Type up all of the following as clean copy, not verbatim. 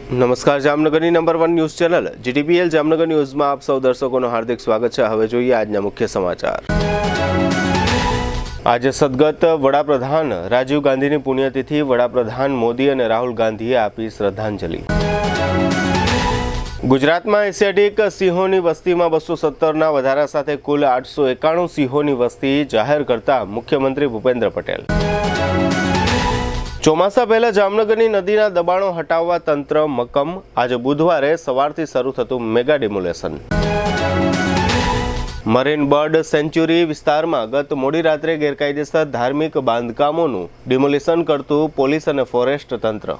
નમસ્કાર, જામનગરની number 1 news channel GTPL Jamnagar ન્યૂઝમાં આપ સૌ દર્શકોનું હાર્દિક સ્વાગત છે। હવે જોઈએ આજના મુખ્ય સમાચાર। આજે સદગત વડાપ્રધાન રાજીવ ગાંધીની પુણ્યતિથિ, વડાપ્રધાન મોદી અને રાહુલ ગાંધીએ આપી શ્રદ્ધાંજલિ। ગુજરાતમાં એશિયાટિક સિંહોની વસ્તીમાં 217ના વધારા સાથે કુલ 891 સિંહોની વસ્તી જાહેર કરતા મુખ્યમંત્રી ભૂપેન્દ્ર પટેલ। ચોમાસા પહેલા જામનગરની નદીના દબાણો હટાવવા તંત્ર મક્કમ, આજે બુધવારે સવારથી શરૂ થતું mega demolition. Marine bird sanctuary વિસ્તારમાં ગત મોડી રાત્રે ગેરકાયદેસર ધાર્મિક બાંધકામોનું ડિમોલિશન કરતું પોલીસ અને ફોરેસ્ટ તંત્ર।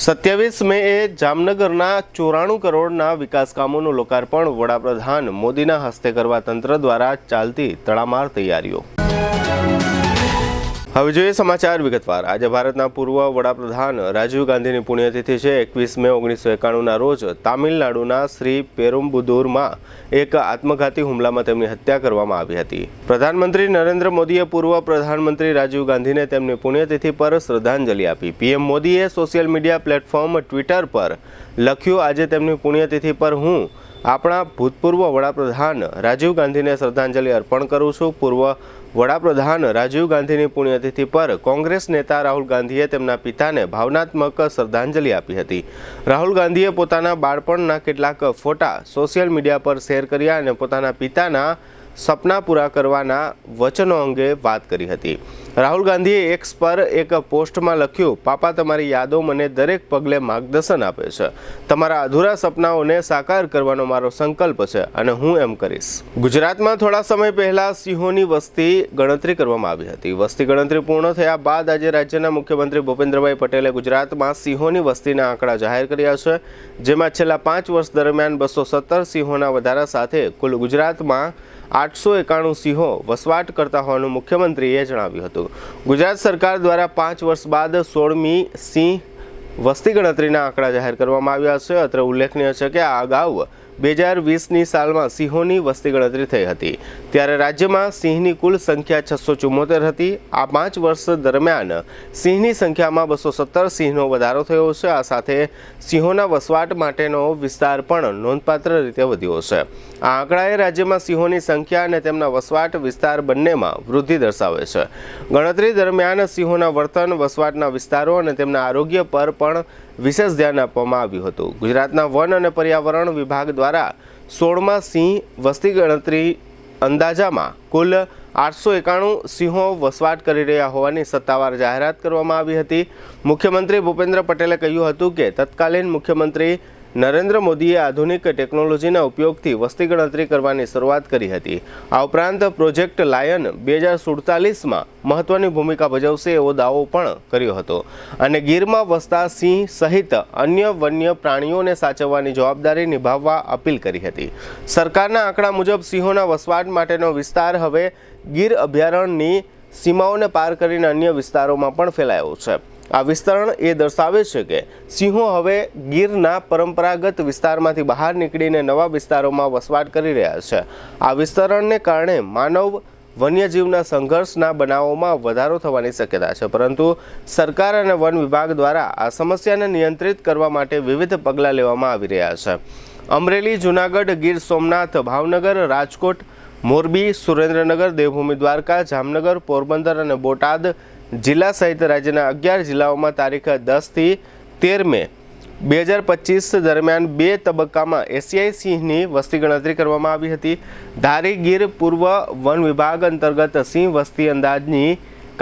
27 મેએ જામનગરના 94 કરોડના વિકાસ કામોનું લોકાર્પણ, વડાપ્રધાન મોદીના હસ્તે કરવા તંત્ર દ્વારા ચાલતી તડામાર તૈયારીઓ। હવે જોઈએ સમાચાર વિગતવાર। આજે ભારતના પૂર્વ વડાપ્રધાન રાજીવ ગાંધીની પુણ્યતિથિ છે। 21 મે 1991ના રોજ તામિલનાડુના શ્રી પેરુમ્બુદુરમાં એક આત્મઘાતી હુમલામાં તેમની હત્યા કરવામાં આવી હતી। પ્રધાનમંત્રી નરેન્દ્ર મોદીએ પૂર્વ પ્રધાનમંત્રી રાજીવ ગાંધીને તેમની પુણ્યતિથિ પર શ્રદ્ધાંજલિ આપી। પીએમ મોદીએ સોશિયલ મીડિયા પ્લેટફોર્મ ટ્વિટર પર લખ્યું, આજે તેમની પુણ્યતિથિ પર હું આપણા ભૂતપૂર્વ વડાપ્રધાન રાજીવ ગાંધીને શ્રદ્ધાંજલિ અર્પણ કરું છું। પૂર્વ વડાપ્રધાન રાજીવ ગાંધીની પુણ્યતિથિ પર કોંગ્રેસ નેતા રાહુલ ગાંધીએ તેમના પિતાને ભાવનાત્મક શ્રદ્ધાંજલિ આપી હતી। રાહુલ ગાંધીએ પોતાના બાળપણના કેટલાક ફોટા સોશિયલ મીડિયા પર શેર કર્યા અને પોતાના પિતાના સપના પૂરા કરવાના વચનો અંગે વાત કરી હતી। રાહુલ ગાંધીએ એક્સ પર એક પોસ્ટમાં લખ્યું, પાપા તમારી યાદો મને દરેક પગલે માર્ગદર્શન આપે છે। તમારા અધૂરા સપનાઓને સાકાર કરવાનો મારો સંકલ્પ છે અને હું એમ કરીશ। ગુજરાતમાં થોડા સમય પહેલા સિંહોની વસ્તી ગણતરી કરવામાં આવી હતી। વસ્તી ગણતરી પૂર્ણ થયા બાદ આજે રાજ્યના મુખ્યમંત્રી ભૂપેન્દ્રભાઈ પટેલે ગુજરાતમાં સિંહોની વસ્તીના આંકડા જાહેર કર્યા છે, જેમાં છેલ્લા 5 વર્ષ દરમિયાન 217 સિંહોના વધારા સાથે કુલ ગુજરાતમાં 891 સિંહો વસવાટ કરતા હોવાનું મુખ્યમંત્રીએ જણાવ્યું હતું। ગુજરાત સરકાર દ્વારા 5 વર્ષ બાદ 16મી સિંહ વસ્તી ગણતરીના આંકડા જાહેર કરવામાં આવ્યા છે। અત્રે ઉલ્લેખનીય છે કે આ અગાઉ 2020ની સાલમાં સિંહોની વસ્તી ગણતરી થઈ હતી, ત્યારે રાજ્યમાં સિંહની કુલ સંખ્યા 674 હતી। આ 5 વર્ષ દરમિયાન સિંહની સંખ્યામાં 217 સિંહનો વધારો થયો છે। આ સાથે સિંહોના વસવાટ માટેનો વિસ્તાર પણ નોંધપાત્ર રીતે વધ્યો છે। આ આંકડાએ રાજ્યમાં સિંહોની સંખ્યા અને તેમના વસવાટ વિસ્તાર બંનેમાં વૃદ્ધિ દર્શાવે છે। ગણતરી દરમિયાન સિંહોના વર્તન, વસવાટના વિસ્તારો અને તેમના આરોગ્ય પર પણ વિશેષ ધ્યાન આપવામાં આવ્યું હતું। ગુજરાતના વન અને પર્યાવરણ વિભાગ દ્વારા 16મા સિંહ વસ્તી ગણતરી અંદાજામાં કુલ 891 સિંહો વસવાટ કરી રહ્યા હોવાની સત્તાવાર જાહેરાત કરવામાં આવી હતી। મુખ્યમંત્રી ભૂપેન્દ્ર પટેલે કહ્યું હતું કે તત્કાલીન મુખ્યમંત્રી નરેન્દ્ર મોદીએ આધુનિક ટેકનોલોજીના ઉપયોગથી વસ્તી ગણતરી કરવાની શરૂઆત કરી હતી। આ ઉપરાંત પ્રોજેક્ટ લાયન 2047માં મહત્વની ભૂમિકા ભજવશે એવો દાવો પણ કર્યો હતો અને ગીરમાં વસતા સિંહ સહિત અન્ય વન્ય પ્રાણીઓને સાચવવાની જવાબદારી નિભાવવા અપીલ કરી હતી। સરકારના આંકડા મુજબ સિંહોના વસવાટ માટેનો વિસ્તાર હવે ગીર અભયારણ્યની સીમાઓને પાર કરીને અન્ય વિસ્તારોમાં પણ ફેલાયો છે। આ વિસ્તરણ એ દર્શાવે છે કે સિંહો હવે ગીરના પરંપરાગત વિસ્તારમાંથી બહાર નીકળીને નવા વિસ્તારોમાં વસવાટ કરી રહ્યા છે। આ વિસ્તરણને કારણે માનવ વન્યજીવના સંઘર્ષના બનાવોમાં વધારો થવાની શક્યતા છે, પરંતુ સરકાર અને વન વિભાગ દ્વારા આ સમસ્યાને નિયંત્રિત કરવા માટે વિવિધ પગલાં લેવામાં આવી રહ્યા છે। અમરેલી, જૂનાગઢ, ગીર સોમનાથ, ભાવનગર, રાજકોટ, મોરબી, સુરેન્દ્રનગર, દેવભૂમિ દ્વારકા, જામનગર, પોરબંદર અને બોટાદ જિલ્લા સહિત રાજ્યના 11 જિલ્લાઓમાં તારીખ 10 થી 13 મે 2025 દરમિયાન 2 તબક્કામાં એશિયાઈ સિંહની વસ્તી ગણતરી કરવામાં આવી હતી। ધારી ગીર પૂર્વ વન વિભાગ અંતર્ગત સિંહ વસ્તી અંદાજની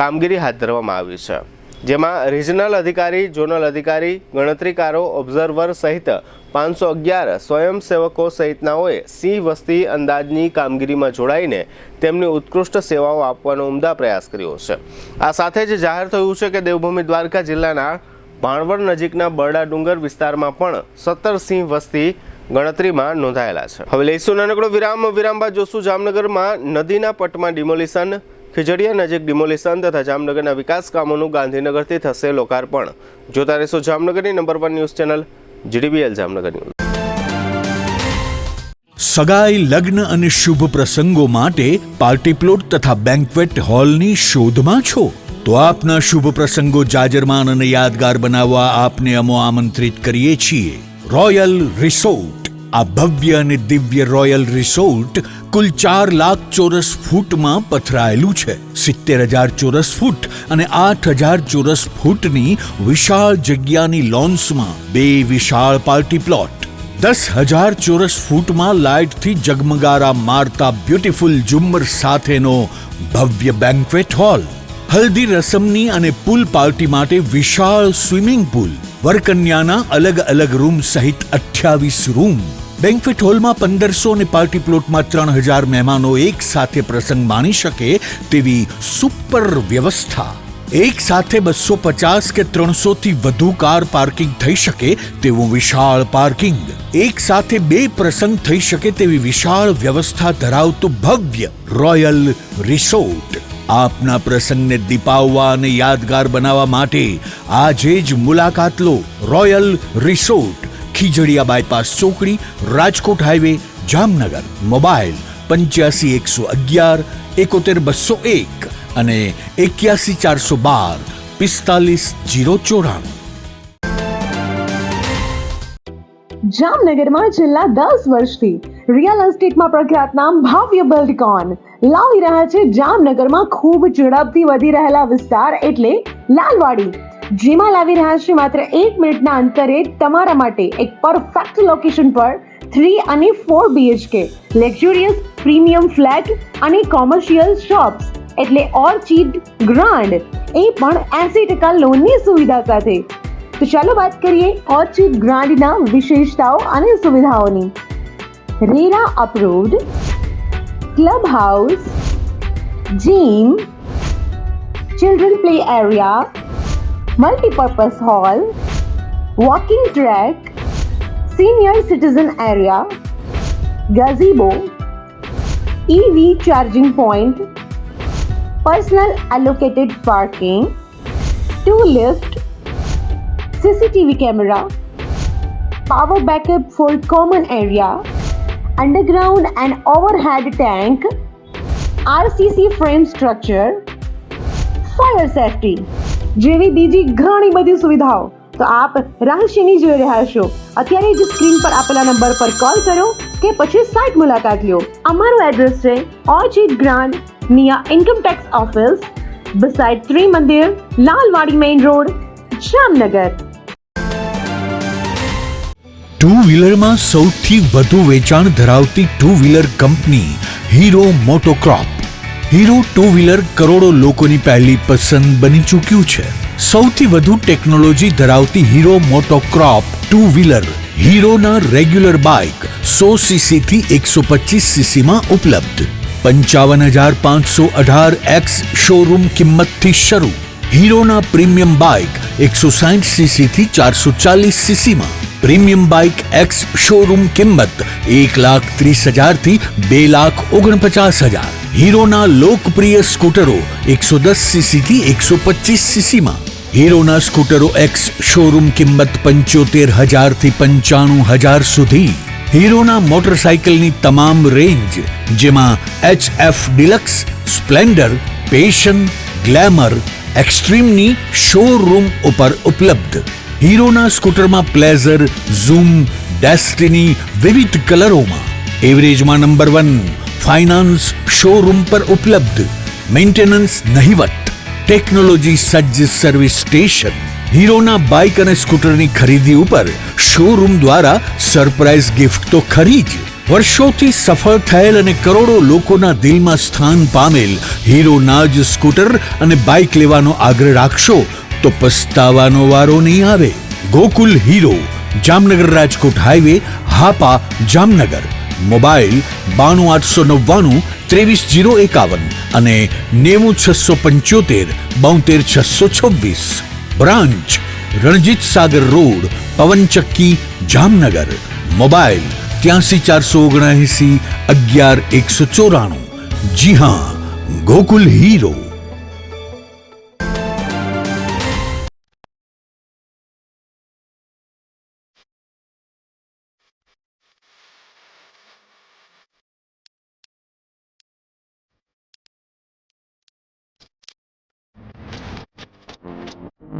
કામગીરી હાથ ધરવામાં આવી છે, જેમાં રિજનલ અધિકારી, ઝોનલ અધિકારી, ગણતરીકારો, ઓબ્ઝર્વર સહિત 511 સ્વયંસેવકો સહિતનાઓએ સિંહ વસ્તી અંદાજની કામગીરીમાં જોડાઈને તેમની ઉત્કૃષ્ટ સેવાઓ આપવાનો ઉમદા પ્રયાસ કર્યો છે। આ સાથે જ જાહેર થયું છે કે દેવભૂમિ દ્વારકા જિલ્લાના ભાણવડ નજીકના બરડા ડુંગર વિસ્તારમાં પણ 17 સિંહ વસ્તી ગણતરીમાં નોંધાયેલા છે। હવે લઈશું નાનકડો વિરામ બાદ જોશું જામનગરમાં નદીના પટમાં ડિમોલિશન, ખીજડીયા નજીક ડિમોલિશન તથા જામનગરના વિકાસ કામોનું ગાંધીનગરથી થશે લોકાર્પણ। જોતા રહેશો જામનગરની number 1 news channel GTPL Jamnagar news. સગાઈ, લગ્ન અને શુભ પ્રસંગો માટે પાર્ટી પ્લોટ તથા બેન્ક્વેટ હોલની શોધમાં છો તો આપના શુભ પ્રસંગો જાજરમાન અને યાદગાર બનાવવા આપને અમો આમંત્રિત કરીએ છીએ રોયલ રિસોર્ટ. આ ભવ્ય અને દિવ્ય રોયલ રિસોર્ટ કુલ 4 લાખ ચોરસ ફૂટમાં પથરાયેલું છે. 70,000 ચોરસ ફૂટ અને 8,000 ચોરસ ફૂટની વિશાળ જગ્યાની લોન્સમાં 2 વિશાળ પાર્ટી પ્લોટ, 10,000 ચોરસ ફૂટમાં લાઇટથી જગમગારા મારતા બ્યુટીફુલ ઝુમ્મર સાથેનો ભવ્ય બેન્ક્વેટ હોલ, હલ્દી રસમની અને પૂલ પાર્ટી માટે વિશાળ સ્વિમિંગ પૂલ, વરકન્યાના અલગ અલગ રૂમ સહિત 28 રૂમ. બેન્ક્વેટ હોલમાં 1500 અને પાર્ટી પ્લોટમાં 3,000 મહેમાનો એક સાથે પ્રસંગ માણી શકે તેવી સુપર વ્યવસ્થા. એક સાથે 250 કે 300 થી વધુ કાર પાર્કિંગ થઈ શકે તેવું વિશાળ પાર્કિંગ, એક સાથે 2 પ્રસંગ થઈ શકે તેવી વિશાળ વ્યવસ્થા ધરાવતું ભવ્ય રોયલ રિસોર્ટ. આપના પ્રસંગને દીપાવવા અને યાદગાર બનાવવા માટે આજે જ મુલાકાત લો. રોયલ રિસોર્ટ, ખીજડીયા બાયપાસ ચોકડી, રાજકોટ હાઈવે, જામનગર. મોબાઈલ 85 111 71 201 અને 81 412 45 094. જામનગરમાં છેલ્લા 10 વર્ષથી રિયલ એસ્ટેટમાં પ્રખ્યાત નામ ભવ્ય બિલ્ડકોન લાવી રહ્યા છે જામનગરમાં ખૂબ ઝડપથી વધી રહેલા વિસ્તાર એટલે લાલવાડી, જેમાં લાવી રહ્યા છે માત્ર 1 મિનિટના અંતરે તમારા માટે એક પરફેક્ટ લોકેશન પર 3 અને 4 BHK લક્ઝુરિયસ પ્રીમિયમ ફ્લેટ અને કોમર્શિયલ શોપ્સ એટલે ઓર્ચિડ ગ્રાન્ડ, એ પણ 80% લોનની સુવિધા સાથે. તો ચાલો વાત કરીએ ઓર્ચિડ ગ્રાન્ડના વિશેષતાઓ અને સુવિધાઓની. RERA approved, club house, gym, children play area, multipurpose hall, walking track, senior citizen area, gazebo, EV charging point, personal allocated parking, 2 lift, CCTV camera, power backup for common area, underground and overhead tank, RCC frame structure, fire safety જેવી બીજી ઘણી બધી સુવિધાઓ તો આપ રહસ્યની જોઈ રહ્યા છો. અત્યારે જ સ્ક્રીન પર આપેલા નંબર પર કોલ કરો કે પછી સાઇટ મુલાકાત લો. અમારું એડ્રેસ છે Orchid Grand near income tax office, beside Trimandir, Lalwadi main road, Jamnagar. Two વ્હીલરમાં સૌથી વધુ વેચાણ ધરાવતી two wheeler company Hero MotoCorp. Hero two wheeler કરોડો લોકોની પહેલી પસંદ બની ચૂક્યું છે. સૌથી વધુ ટેકનોલોજી ધરાવતી હીરો મોટોક્રોપ ટુ વ્હીલર હીરોના રેગ્યુલર બાઇક 100cc થી 125cc માં ઉપલબ્ધ. 55,518 શોરૂમ કિંમતથી શરૂ. હીરોના પ્રીમિયમ બાઇક 160cc થી 440cc માં. પ્રીમિયમ બાઇક એક્સ શોરૂમ કિંમત 1,30,000 થી 2,49,000. હીરોના લોકપ્રિય સ્કૂટરો 110cc થી 125cc માં. હીરોના સ્કૂટરો એક્સ શોરૂમ કિંમત 75,000 થી 95,000 સુધી. હીરોના મોટરસાઇકલની તમામ રેન્જ જેમાં HF Deluxe, Splendor, Passion, Glamour, એક્સ્ટ્રીમની શોરૂમ ઉપર ઉપલબ્ધ. હીરોના સ્કૂટરમાં પ્લેઝર, ઝૂમ, ડેસ્ટિની વિવિધ કલરોમાં. એવરેજમાં નંબર 1. ફાઇનાન્સ શોરૂમ પર ઉપલબ્ધ. મેન્ટેનન્સ નહિવત. ટેકનોલોજી સજ્જ સર્વિસ સ્ટેશન. હીરોના બાઇક અને સ્કૂટરની ખરીદી ઉપર શોરૂમ દ્વારા સરપ્રાઇઝ ગિફ્ટ તો ખરી જ. વર્ષોથી સફળ થયેલ અને કરોડો લોકોના દિલમાં સ્થાન પામેલ હીરોના જ સ્કૂટર અને બાઇક લેવાનો આગ્રહ રાખશો તો પસ્તાવાનો વારો નહીં આવે. Gokul hero, Jamnagar Rajkot highway, Hapa, Jamnagar. Mobile 92 899 23 051 અને 90 675 72 626. Branch Ranjit Sagar road, પવનચક્કી, Jamnagar. Mobile 83 479 11 194. જી હા, ગોકુલ હીરો.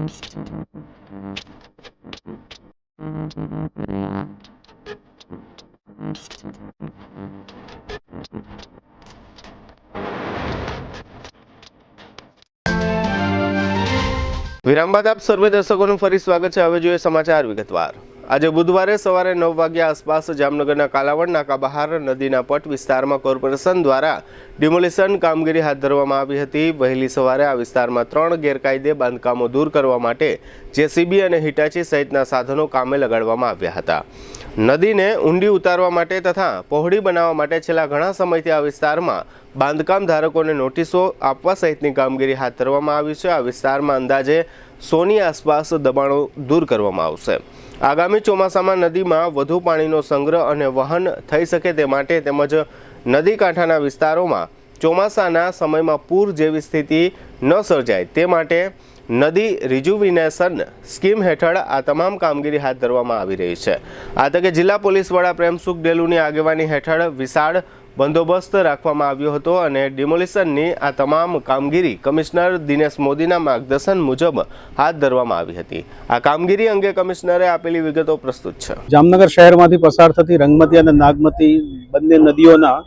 વિરામ બાદ આપ સર્વે દર્શકોનું ફરી સ્વાગત છે. હવે જોઈએ સમાચાર વિગતવાર. આજે બુધવારે સવારે 9 વાગ્યા આસપાસ જામનગરના કાલાવડ નાકા બહાર નદીના પટ વિસ્તારમાં કોર્પોરેશન દ્વારા ડિમોલિશન કામગીરી હાથ ધરવામાં આવી હતી. વહેલી સવારે આ વિસ્તારમાં 3 ગેરકાયદે બાંધકામો દૂર કરવા માટે જેસીબી અને હિટાચી સહિતના સાધનો કામે લગાડવામાં આવ્યા હતા. નદીને ઊંડી ઉતારવા માટે તથા પહોળી બનાવવા માટે છેલ્લા ઘણા સમયથી આ વિસ્તારમાં બાંધકામ ધારકોને નોટિસો આપવા સહિતની કામગીરી હાથ ધરવામાં આવી છે. આ વિસ્તારમાં અંદાજે 100ની આસપાસ દબાણો દૂર કરવામાં આવશે. આગામી ચોમાસામાં નદીમાં વધુ પાણીનો સંગ્રહ અને વહન થઈ શકે તે માટે તેમજ નદી કાંઠાના વિસ્તારોમાં ચોમાસાના સમયમાં પૂર જેવી સ્થિતિ ન સર્જાય તે માટે નદી રિજુવિનેશન સ્કીમ હેઠળ આ તમામ કામગીરી હાથ ધરવામાં આવી રહી છે. આ તકે જિલ્લા પોલીસ વડા પ્રેમસુખ ડેલુની આગેવાની હેઠળ વિશાળ બંદોબસ્ત રાખવામાં આવ્યો હતો અને ડિમોલિશનની આ તમામ કામગીરી કમિશનર દિનેશ મોદીના માર્ગદર્શન મુજબ હાથ ધરવામાં આવી હતી. આ કામગીરી અંગે કમિશનરે આપેલી વિગતો પ્રસ્તુત છે. જામનગર શહેરમાંથી પસાર થતી રંગમતી અને નાગમતી બંને નદીઓના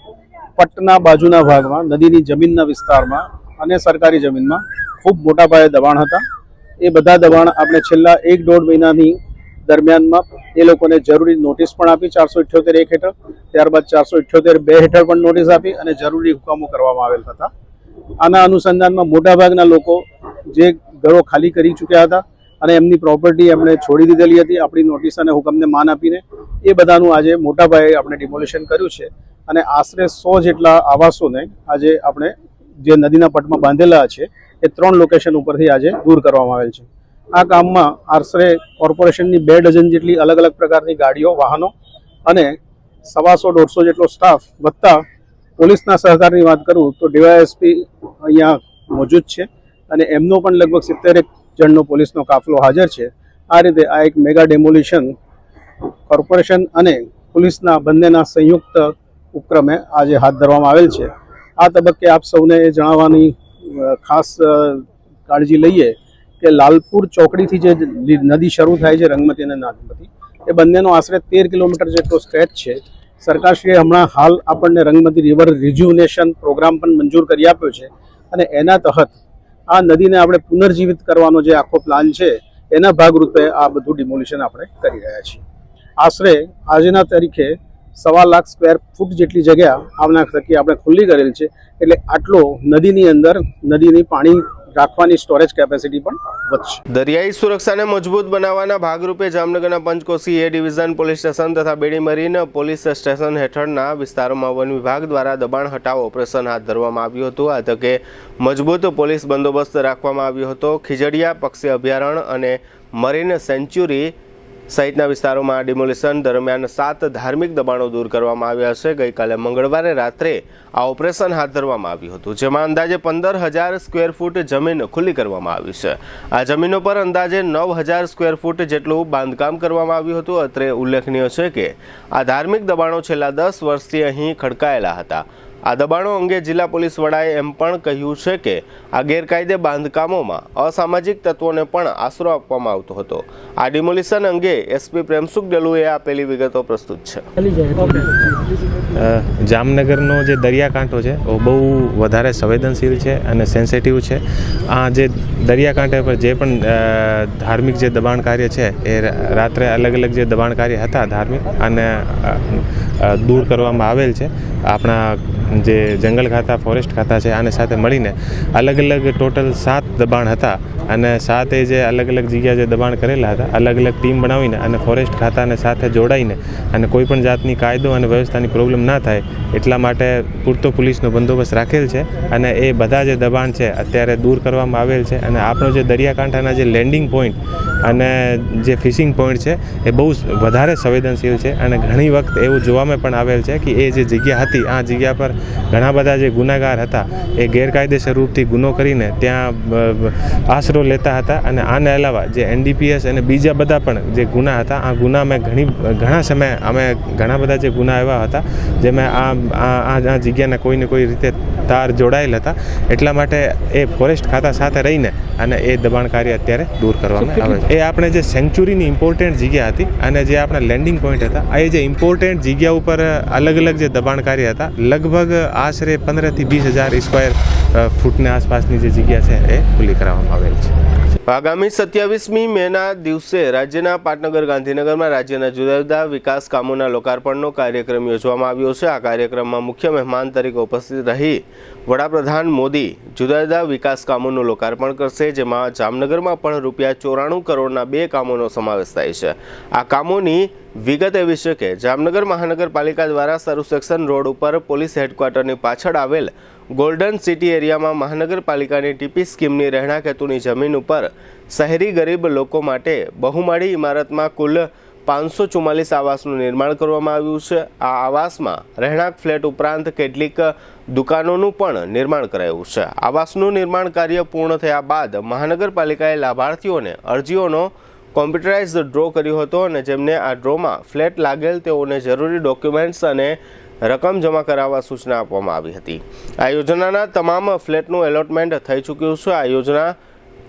પટના બાજુના ભાગમાં નદીની જમીનના વિસ્તારમાં અને સરકારી જમીનમાં ખૂબ મોટા પાયે દબાણ હતા. એ બધા દબાણ આપણે છેલ્લા 1-1.5 મહિનાની દરમિયાનમાં એ લોકોને જરૂરી નોટિસ પણ આપી 478(1) હેઠળ, ત્યારબાદ 478(2) હેઠળ પણ નોટિસ આપી અને જરૂરી હુકમો કરવામાં આવેલ હતા. આના અનુસંધાનમાં મોટાભાગના લોકો જે ઘરો ખાલી કરી ચૂક્યા હતા અને એમની પ્રોપર્ટી એમણે છોડી દીધેલી હતી આપણી નોટિસ અને હુકમને માન આપીને, એ બધાનું આજે મોટા પાયે આપણે ડિમોલિશન કર્યું છે અને આશરે 100 જેટલા આવાસોને આજે આપણે જે નદીના પટમાં બાંધેલા છે એ 3 લોકેશન ઉપરથી આજે દૂર કરવામાં આવેલ છે. આ કામમાં આશરે કોર્પોરેશનની 2 ડઝન જેટલી અલગ અલગ પ્રકારની ગાડીઓ, વાહનો અને 125-150 જેટલો સ્ટાફ વત્તા પોલીસના સહકારની વાત કરું તો ડીવાયએસપી અહીંયા મોજૂદ છે અને એમનો પણ લગભગ 70 જણનો પોલીસનો કાફલો હાજર છે. આ રીતે આ એક મેગા ડેમોલિશન કોર્પોરેશન અને પોલીસના બંનેના સંયુક્ત ઉપક્રમે આજે હાથ ધરવામાં આવેલ છે. આ તબક્કે આપ સૌને એ જણાવવાની ખાસ કાળજી લઈએ કે લાલપુર ચોકડીથી જે નદી શરૂ થાય છે રંગમતી અને નાગમતી, એ બંનેનો આશરે 13 કિલોમીટર જેટલો સ્ટ્રેચ છે. સરકારશ્રીએ હમણાં હાલ આપણને રંગમતી રિવર રિજ્યુનેશન પ્રોગ્રામ પણ મંજૂર કરી આપ્યો છે અને એના તહત આ નદીને આપણે પુનર્જીવિત કરવાનો જે આખો પ્લાન છે એના ભાગરૂપે આ બધું ડિમોલિશન આપણે કરી રહ્યા છીએ. આશરે આજના તારીખે 1.25 લાખ સ્ક્વેર ફૂટ જેટલી જગ્યા આમના થકી આપણે ખુલ્લી કરેલ છે. એટલે આટલો નદીની અંદર નદીની પાણી રાખવાની સ્ટોરેજ કેપેસિટી પણ વધશે. દરિયાઈ સુરક્ષાને મજબૂત બનાવવાના ભાગરૂપે જામનગરના પંચકોશી એ ડિવિઝન પોલીસ સ્ટેશન તથા બેડી મરીન પોલીસ સ્ટેશન હેઠળના વિસ્તારોમાં વન વિભાગ દ્વારા દબાણ હટાવો ઓપરેશન હાથ ધરવામાં આવ્યું હતું. આ તકે મજબૂત પોલીસ બંદોબસ્ત રાખવામાં આવ્યો હતો. ખીજડીયા પક્ષી અભયારણ્ય અને મરીન સેન્ચ્યુરી સહિતના વિસ્તારોમાં ડિમોલિશન દરમિયાન 7 ધાર્મિક દબાણો દૂર કરવામાં આવ્યા છે. ગઈકાલે મંગળવારે રાત્રે આ ઓપરેશન હાથ ધરવામાં આવ્યું હતું, જેમાં અંદાજે 15,000 સ્ક્વેર ફૂટ જમીન ખુલ્લી કરવામાં આવી છે. આ જમીનો પર અંદાજે 9,000 સ્ક્વેર ફૂટ જેટલું બાંધકામ કરવામાં આવ્યું હતું. અત્રે ઉલ્લેખનીય છે કે આ ધાર્મિક દબાણો છેલ્લા 10 વર્ષથી અહીં ખડકાયેલા હતા. આ દબાણો અંગે જિલ્લા પોલીસ વડાએ એમ પણ કહ્યું છે કે આ ગેરકાયદે બાંધકામોમાં અસામાજિક તત્વોને પણ આશરો આપવામાં આવતો હતો. આ ડિમોલિશન અંગે એસપી પ્રેમસુખ ડેલુએ આપેલી વિગતો પ્રસ્તુત છે. જામનગરનો જે દરિયાકાંઠો છે એ બહુ વધારે સંવેદનશીલ છે અને સેન્સિટિવ છે. આ જે દરિયાકાંઠે પર જે પણ ધાર્મિક જે દબાણ કાર્ય છે એ રાત્રે અલગ અલગ જે દબાણ કાર્ય હતા ધાર્મિક અને દૂર કરવામાં આવેલ છે. આપણા જે જંગલ ખાતા, ફોરેસ્ટ ખાતા છે આને સાથે મળીને અલગ અલગ ટોટલ 7 દબાણ હતા અને 7 જે અલગ અલગ જગ્યા જે દબાણ કરેલા હતા અલગ અલગ ટીમ બનાવીને અને ફોરેસ્ટ ખાતાને સાથે જોડાઈને અને કોઈ પણ જાતની કાયદો અને વ્યવસ્થાની પ્રોબ્લેમ ના થાય એટલા માટે પૂરતો પોલીસનો બંદોબસ્ત રાખેલ છે અને એ બધા જે દબાણ છે અત્યારે દૂર કરવામાં આવેલ છે. અને આપણો જે દરિયાકાંઠાના જે લેન્ડિંગ પોઈન્ટ અને જે ફિશિંગ પોઈન્ટ છે એ બહુ વધારે સંવેદનશીલ છે અને ઘણી વખત એવું જોવામાં પણ આવેલ છે કે એ જે જગ્યા હતી આ જગ્યા પર ઘણા બધા જે ગુનેગાર હતા એ ગેરકાયદેસર રૂપથી ગુનો કરીને ત્યાં આશરો લેતા હતા અને આને અલાવા જે NDPS અને બીજા બધા પણ જે ગુના હતા આ ગુના મેં ઘણા સમય અમે ઘણા બધા જે ગુના એવા હતા જેમાં આ જગ્યાના કોઈને કોઈ રીતે તાર જોડાયેલ હતા એટલા માટે એ ફોરેસ્ટ ખાતા સાથે રહીને અને એ દબાણકાર્ય અત્યારે દૂર કરવામાં આવે છે. એ આપણે જે સેન્ચુરીની ઇમ્પોર્ટન્ટ જગ્યા હતી અને જે આપણા લેન્ડિંગ પોઈન્ટ હતા એ જે ઇમ્પોર્ટન્ટ જગ્યા ઉપર અલગ અલગ જે દબાણકાર્ય હતા લગભગ આશરે 15,000 થી 20,000 સ્ક્વેર ફૂટની આસપાસની જે જગ્યા છે એ ખુલ્લી કરવામાં આવેલ છે. આગામી 27મી મેના દિવસે રાજ્યના પાટનગર ગાંધીનગરમાં રાજ્યના જુદા જુદા વિકાસ કામોના લોકાર્પણનો કાર્યક્રમ યોજવામાં આવ્યો છે. આ કાર્યક્રમમાં મુખ્ય મહેમાન તરીકે ઉપસ્થિત રહી વડાપ્રધાન મોદી જુદા જુદા વિકાસ કામોનું લોકાર્પણ કરશે, જેમાં જામનગરમાં પણ ₹94 કરોડના 2 કામોનો સમાવેશ થાય છે. આ કામોની વિગત એવી છે કે જામનગર મહાનગરપાલિકા દ્વારા સરુ સેક્શન રોડ ઉપર પોલીસ હેડક્વાર્ટરની પાછળ આવેલ ગોલ્ડન સિટી એરિયામાં મહાનગરપાલિકાની ટીપી સ્કીમની રહેણાંક હેતુની જમીન ઉપર શહેરી ગરીબ લોકો માટે બહુમાળી ઇમારતમાં કુલ 544 આવાસનું નિર્માણ કરવામાં આવ્યું છે. આ આવાસમાં રહેણાંક ફ્લેટ ઉપરાંત કેટલીક દુકાનોનું પણ નિર્માણ કરાયું છે. આવાસનું નિર્માણ કાર્ય પૂર્ણ થયા બાદ મહાનગરપાલિકાએ લાભાર્થીઓને અરજીઓનો કોમ્પ્યુટરાઇઝ્ડ ડ્રો કર્યો હતો અને જેમને આ ડ્રોમાં ફ્લેટ લાગેલ તેઓને જરૂરી ડોક્યુમેન્ટ્સ અને રકમ જમા કરાવવા સૂચના આપવામાં આવી હતી. આ યોજનાના તમામ ફ્લેટનું એલોટમેન્ટ થઈ ચૂક્યું છે. આ યોજના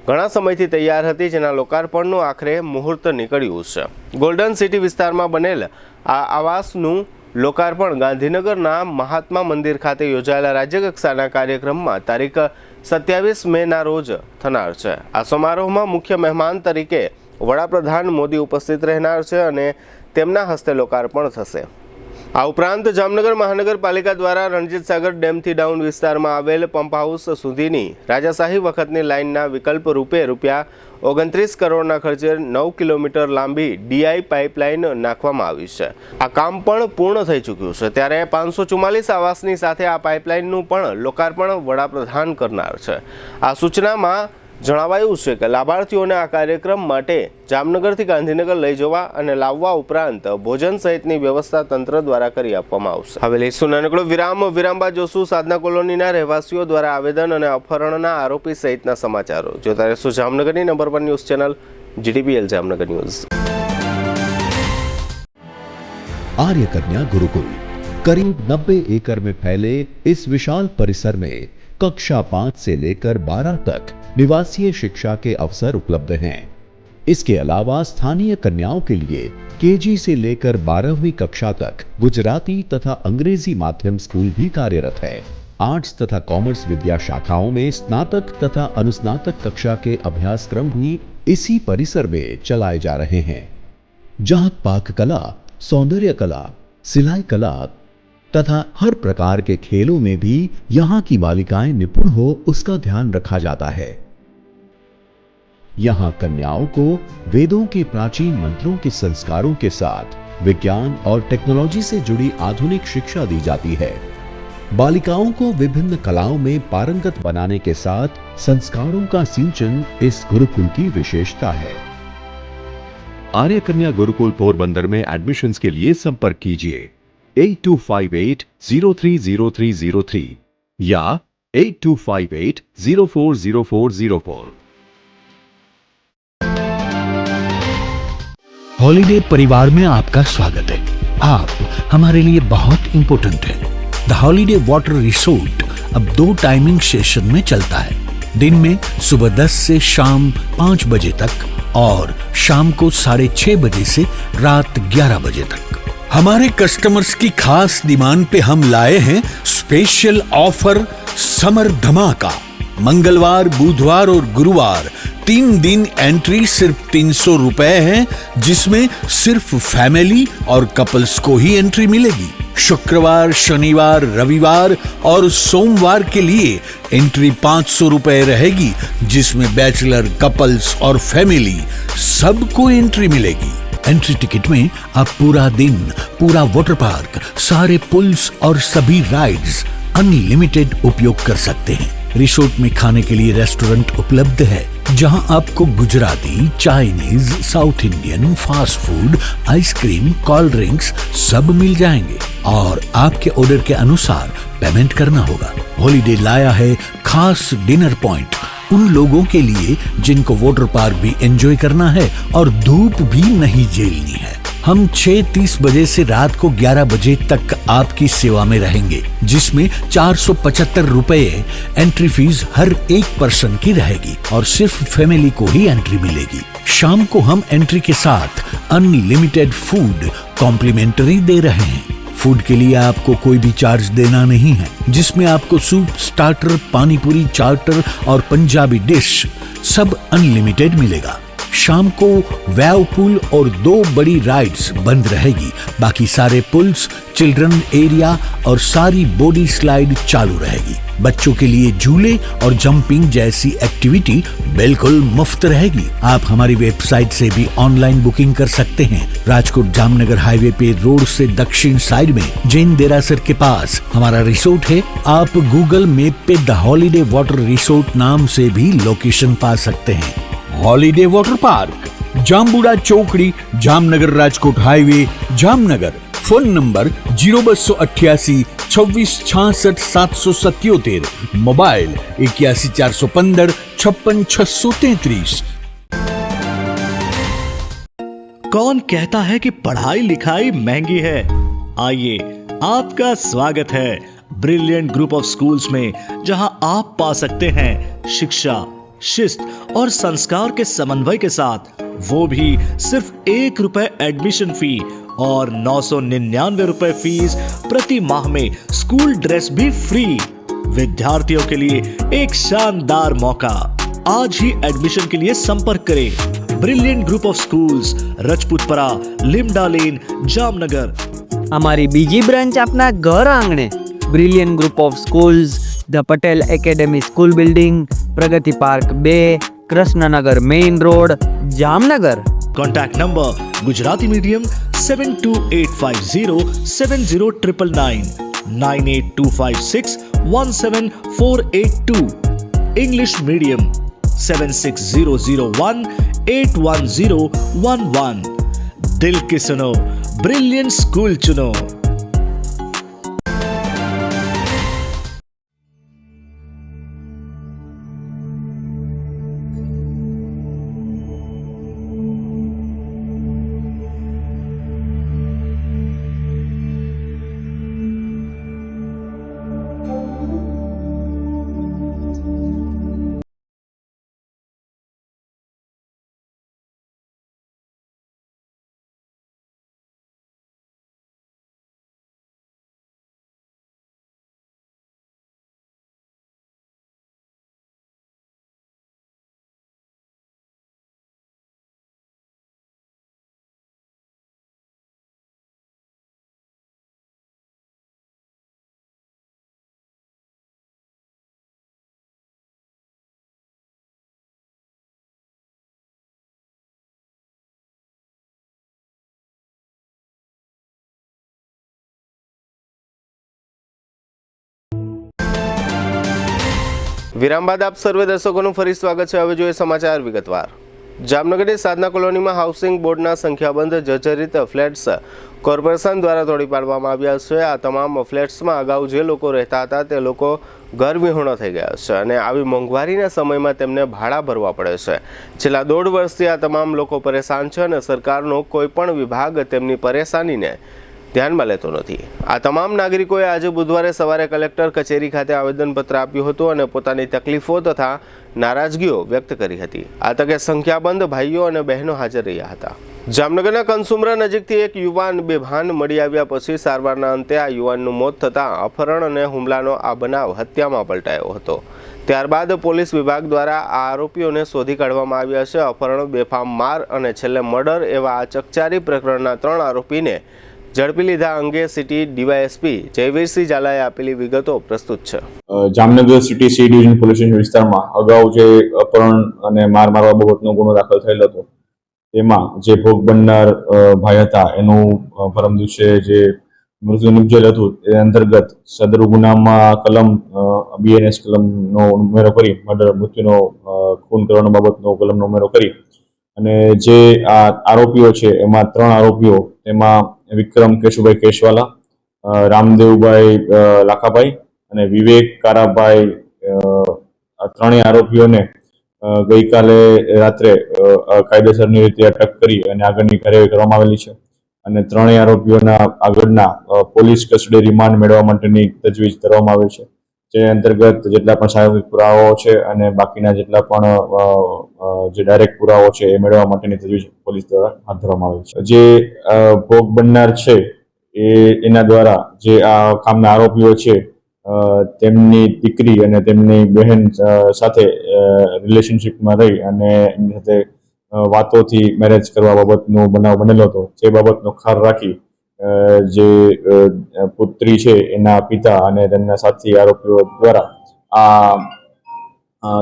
ઘણા સમયથી તૈયાર હતી, જેના લોકાર્પણનું આખરે મુહૂર્ત નીકળ્યું છે. ગોલ્ડન સિટી વિસ્તારમાં બનેલ આ આવાસનું લોકાર્પણ ગાંધીનગરના મહાત્મા મંદિર ખાતે યોજાયેલા રાજ્યકક્ષાના કાર્યક્રમમાં તારીખ 27 મેના રોજ થનાર છે. આ સમારોહમાં મુખ્ય મહેમાન તરીકે વડાપ્રધાન મોદી ઉપસ્થિત રહેનાર છે અને તેમના હસ્તે લોકાર્પણ થશે. આ ઉપરાંત જામનગર મહાનગરપાલિકા દ્વારા રણજીત સાગર ડેમથી ડાઉન વિસ્તારમાં આવેલ પંપ હાઉસ સુધીની રાજાશાહી વખતની લાઇનના વિકલ્પ રૂપે ₹29 કરોડના ખર્ચે 9 કિલોમીટર લાંબી DI પાઇપલાઇન નાખવામાં આવી છે. આ કામ પણ પૂર્ણ થઈ ચૂક્યું છે. ત્યારે 544 આવાસની સાથે આ પાઇપલાઇનનું પણ લોકાર્પણ વડાપ્રધાન કરનાર છે. આ સૂચનામાં જણાવાયું છે કે લાભાર્થીઓને આ કાર્યક્રમ માટે જામનગરથી ગાંધીનગર લઈ જવા અને લાવવા ઉપરાંત ભોજન સહિતની વ્યવસ્થા તંત્ર દ્વારા કરી આપવામાં આવશે. હવે લઈશું નાનકડો વિરામ બાદ જોશું સાધના કોલોનીના રહેવાસીઓ દ્વારા આવેદન અને અપહરણના આરોપી સહિતના સમાચારો. જોતા રહેશું જામનગરની number 1 news channel GTPL Jamnagar news. Arya Kanya Gurukul करीब 90 एकड़ में फैले इस विशाल परिसर में कक्षा 5 से लेकर 12 तक निवासीय शिक्षा के अवसर उपलब्ध हैं. इसके अलावा स्थानीय कन्याओं के लिए KG से लेकर 12वीं कक्षा तक गुजराती तथा अंग्रेजी माध्यम स्कूल भी कार्यरत है. आर्ट्स तथा कॉमर्स विद्या शाखाओं में स्नातक तथा अनुस्नातक कक्षा के अभ्यासक्रम भी इसी परिसर में चलाए जा रहे हैं, जहां पाक कला, सौंदर्य कला, सिलाई कला तथा हर प्रकार के खेलों में भी यहाँ की बालिकाएं निपुण हो उसका ध्यान रखा जाता है. यहाँ कन्याओं को वेदों के प्राचीन मंत्रों के संस्कारों के साथ विज्ञान और टेक्नोलॉजी से जुड़ी आधुनिक शिक्षा दी जाती है. बालिकाओं को विभिन्न कलाओं में पारंगत बनाने के साथ संस्कारों का सिंचन इस गुरुकुल की विशेषता है. आर्य कन्या गुरुकुल पोरबंदर में एडमिशन्स के लिए संपर्क कीजिए 8258030303 या 8258040404. हॉलिडे परिवार में आपका स्वागत है. आप हमारे लिए बहुत इंपॉर्टेंट है. द हॉलिडे वाटर रिसोर्ट अब 2 टाइमिंग सेशन में चलता है. दिन में सुबह 10 से शाम 5 बजे तक और शाम को 6:30 बजे से रात 11 बजे तक. हमारे कस्टमर्स की खास डिमांड पे हम लाए हैं स्पेशल ऑफर समर धमाका. मंगलवार, बुधवार और गुरुवार 3 दिन एंट्री सिर्फ 300 रुपए है, जिसमें सिर्फ फैमिली और कपल्स को ही एंट्री मिलेगी. शुक्रवार, शनिवार, रविवार और सोमवार के लिए एंट्री 500 रुपए रहेगी, जिसमें बैचलर, कपल्स और फैमिली सबको एंट्री मिलेगी. एंट्री टिकट में आप पूरा दिन, पूरा वाटर पार्क, सारे पुल्स और सभी राइड्स अनलिमिटेड उपयोग कर सकते हैं. रिसोर्ट में खाने के लिए रेस्टोरेंट उपलब्ध है. जहां आपको Gujarati, Chinese, south Indian, fast food, ice cream, cold drinks सब मिल जाएंगे और आपके ऑर्डर के अनुसार पेमेंट करना होगा। हॉलीडे लाया है खास डिनर पॉइंट उन लोगों के लिए जिनको वाटर पार्क भी एंजॉय करना है और धूप भी नहीं झेलनी है। हम 6:30 बजे से रात को 11 बजे तक आपकी सेवा में रहेंगे, जिसमें 475 रुपए एंट्री फीस हर एक पर्सन की रहेगी और सिर्फ फैमिली को ही एंट्री मिलेगी। शाम को हम एंट्री के साथ अनलिमिटेड फूड कॉम्प्लीमेंट्री दे रहे हैं। फूड के लिए आपको कोई भी चार्ज देना नहीं है, जिसमें आपको सूप, स्टार्टर, पानी पूरी, चार्टर और पंजाबी डिश सब अनलिमिटेड मिलेगा। शाम को वेव पूल और 2 बड़ी राइड्स बंद रहेगी, बाकी सारे पुल्स, चिल्ड्रन एरिया और सारी बॉडी स्लाइड चालू रहेगी। बच्चों के लिए झूले और जंपिंग जैसी एक्टिविटी बिल्कुल मुफ्त रहेगी। आप हमारी वेबसाइट से भी ऑनलाइन बुकिंग कर सकते हैं। राजकोट जामनगर हाईवे पे रोड से दक्षिण साइड में जैन देरासर के पास हमारा रिसोर्ट है। आप गूगल मैप पे द हॉलीडे वाटर रिसोर्ट नाम से भी लोकेशन पा सकते हैं। हॉलीडे वाटर पार्क, जामबुड़ा चौकड़ी, Jamnagar Rajkot highway, Jamnagar. Phone number 0288 26 66 777, mobile 81 415 56 633। कौन कहता है कि पढ़ाई लिखाई महंगी है? आइए, आपका स्वागत है ब्रिलियंट ग्रुप ऑफ स्कूल्स में, जहां आप पा सकते हैं शिक्षा, शिस्त और संस्कार के समन्वय के साथ, वो भी सिर्फ 1 रुपए एडमिशन फी और 999 रुपए फीस प्रति माह में स्कूल ड्रेस भी फ्री। विद्यार्थियों के लिए एक शानदार मौका। आज ही एडमिशन के लिए संपर्क करें। ब्रिलियंट ग्रुप ऑफ स्कूल्स, रजपूतपरा, लिमडा लेन, जामनगर। અમારી બીજી બ્રાન્ચ આપના ઘર આંગણે brilliant group of schools, the Patel academy school building, Pragati park 2, Krishnanagar main road, Jamnagar. Contact number Gujarati medium 72850 70999, 98256 17482, English medium 76001 81011। दिल की सुनो, ब्रिलियंट स्कूल चुनो। વિરામ બાદ આપ સર્વે દર્શકોનું ફરી સ્વાગત છે। હવે જોઈએ સમાચાર વિગતવાર। જામનગરની સાધના કોલોનીમાં હાઉસિંગ બોર્ડના સંખ્યાબંધ જર્જરિત ફ્લેટ્સ કોર્પોરેશન દ્વારા તોડી પાડવામાં આવ્યા છે। આ તમામ ફ્લેટ્સમાં અગાઉ જે લોકો રહેતા હતા તે લોકો ઘર વિહોણા થઈ ગયા છે અને આવી મોંઘવારીના સમયમાં તેમને ભાડા ભરવા પડે છે। છેલ્લા 1.5 વર્ષથી આ તમામ લોકો પરેશાન છે અને સરકારનો કોઈ પણ વિભાગ તેમની પરેશાનીને ધ્યાનમાં લેતો નથી। આ તમામ નાગરિકોએ આજે બુધવારે સવારે કલેક્ટર કચેરી ખાતે આવેદનપત્ર આપ્યું હતું અને પોતાની તકલીફો તથા નારાજગીઓ વ્યક્ત કરી હતી। આ તકે સંખ્યાબંધ ભાઈઓ અને બહેનો હાજર રહ્યા હતા। જામનગરના કનસુમરા નજીકથી એક યુવાન બેભાન મળી આવ્યા પછી સારવારના અંતે આ યુવાનનું મોત થતાં અપહરણ અને હુમલાનો આ બનાવ હત્યામાં પલટાયો હતો। ત્યારબાદ પોલીસ વિભાગ દ્વારા આ આરોપીઓને શોધી કાઢવામાં આવ્યા છે। અપહરણ, બેફામ માર અને છેલ્લે મર્ડર એવા આ ચકચારી પ્રકરણના 3 આરોપીને ઝડપી લીધા અંગે સિટી ડીવાયએસપી જયવીરસિંહ ઝાલાએ આપેલી વિગતો પ્રસ્તુત છે। Jamnagar city C division police station વિસ્તારમાં અગાઉ જે અપહરણ અને માર મારવા બાબતનો ગુનો દાખલ થયેલ હતો, તેમાં જે ભોગ બનનાર ભાઈ હતા એનું પરમ દિવસે જે મૃત્યુ નિપજેલ હતું એ અંતર્ગત સદર ગુનામાં કલમ BNS કલમનો ઉમેરો કરી મૃત્યુનો ખૂન કરવાનો બાબતનો કલમનો ઉમેરો કરી અને જે આ આરોપીઓ છે એમાં 3 આરોપીઓ, તેમાં વિક્રમ કેશુભાઈ કેશવાલા, રામદેવભાઈ લાખાભાઈ અને વિવેક કારાભાઈ, આ 3 આરોપીઓને ગઈકાલે રાત્રે કાયદેસરની રીતે અટક કરી અને આગળની કાર્યવાહી કરવામાં આવેલી છે અને 3 આરોપીઓના આગળના પોલીસ કસ્ટડી રિમાન્ડ મેળવવા માટેની તજવીજ કરવામાં આવી છે. જે અંતર્ગત જેટલા પણ સાહેબ પુરાવાઓ છે અને બાકીના જેટલા પણ જે ડાયરેક્ટ પુરાવાઓ છે એ મેળવવા માટેની તજવીજ પોલીસ દ્વારા હાથ ધરવામાં આવી છે. જે ભોગ બનનાર છે એના દ્વારા જે આ કામના આરોપીઓ છે તેમની દીકરી અને તેમની બહેન સાથે રિલેશનશિપમાં રહી અને એમની સાથે વાતોથી મેરેજ કરવા બાબતનો બનાવ બનેલો હતો. જે બાબતનો ખાર રાખી જે પુત્રી છે એના પિતા અને તેમના સાથી આરોપીઓ દ્વારા આ